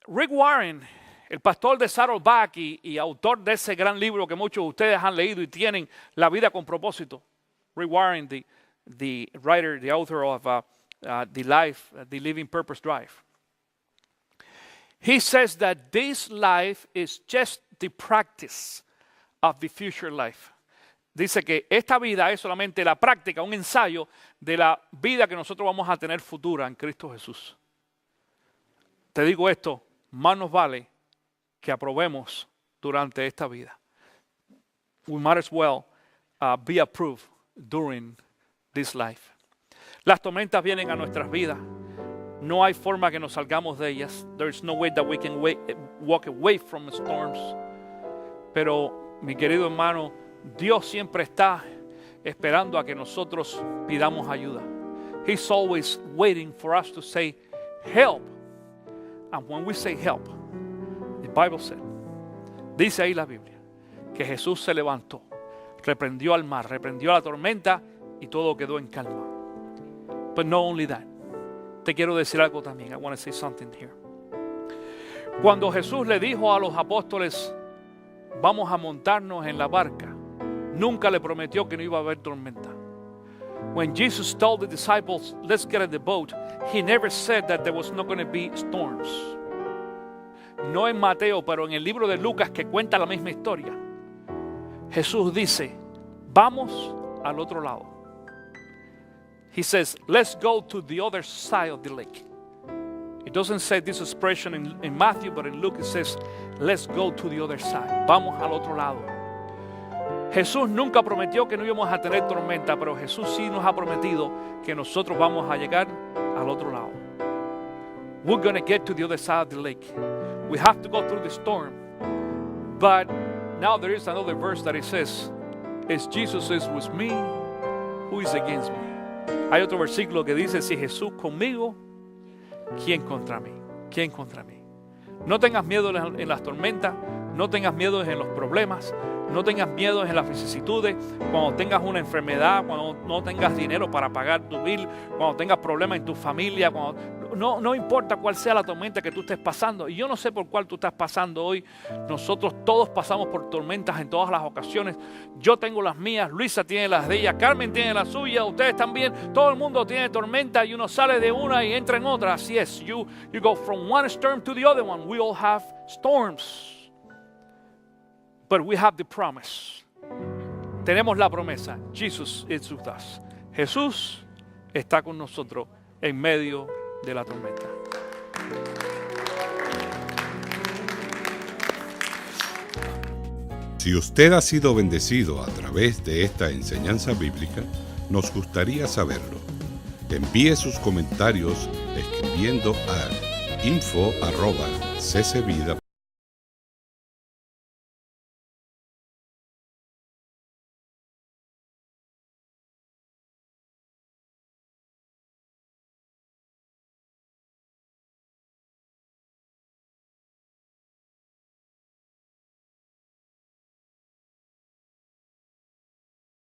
Rick Warren, el pastor de Saddleback y autor de ese gran libro que muchos de ustedes han leído y tienen, La vida con propósito. Rick Warren, the writer, the author of The Living Purpose Drive. He says that this life is just the practice of the future life. Dice que esta vida es solamente la práctica, un ensayo de la vida que nosotros vamos a tener futura en Cristo Jesús. Te digo esto, más nos vale que aprobemos durante esta vida. We might as well be approved during this life. Las tormentas vienen a nuestras vidas. No hay forma que nos salgamos de ellas. There is no way that we can walk away from storms. Pero, mi querido hermano, Dios siempre está esperando a que nosotros pidamos ayuda. He's always waiting for us to say, help. And when we say help, the Bible said, dice ahí la Biblia, que Jesús se levantó, reprendió al mar, reprendió a la tormenta y todo quedó en calma. But not only that, te quiero decir algo también. I want to say something here. Cuando Jesús le dijo a los apóstoles, vamos a montarnos en la barca, nunca le prometió que no iba a haber tormenta. When Jesus told the disciples, let's get in the boat, he never said that there was not going to be storms. No en Mateo, pero en el libro de Lucas que cuenta la misma historia, Jesús dice, vamos al otro lado. He says, let's go to the other side of the lake. It doesn't say this expression in Matthew, but in Luke it says, let's go to the other side. Vamos al otro lado. Jesús nunca prometió que no íbamos a tener tormenta, pero Jesús sí nos ha prometido que nosotros vamos a llegar al otro lado. We're going to get to the other side of the lake. We have to go through the storm. But now there is another verse that it says, as Jesus is with me, who is against me? Hay otro versículo que dice, si Jesús conmigo, ¿quién contra mí? ¿Quién contra mí? No tengas miedo en las tormentas, no tengas miedo en los problemas, no tengas miedo en las vicisitudes, cuando tengas una enfermedad, cuando no tengas dinero para pagar tu bill, cuando tengas problemas en tu familia, no importa cuál sea la tormenta que tú estés pasando. Y yo no sé por cuál tú estás pasando hoy. Nosotros todos pasamos por tormentas en todas las ocasiones. Yo tengo las mías, Luisa tiene las de ella, Carmen tiene las suyas, ustedes también. Todo el mundo tiene tormenta y uno sale de una y entra en otra. Así es. You go from one storm to the other one. We all have storms. But we have the promise. Tenemos la promesa. Jesus is with us. Jesús está con nosotros en medio de la tormenta. Si usted ha sido bendecido a través de esta enseñanza bíblica, nos gustaría saberlo. Envíe sus comentarios escribiendo a info@ccvida.org.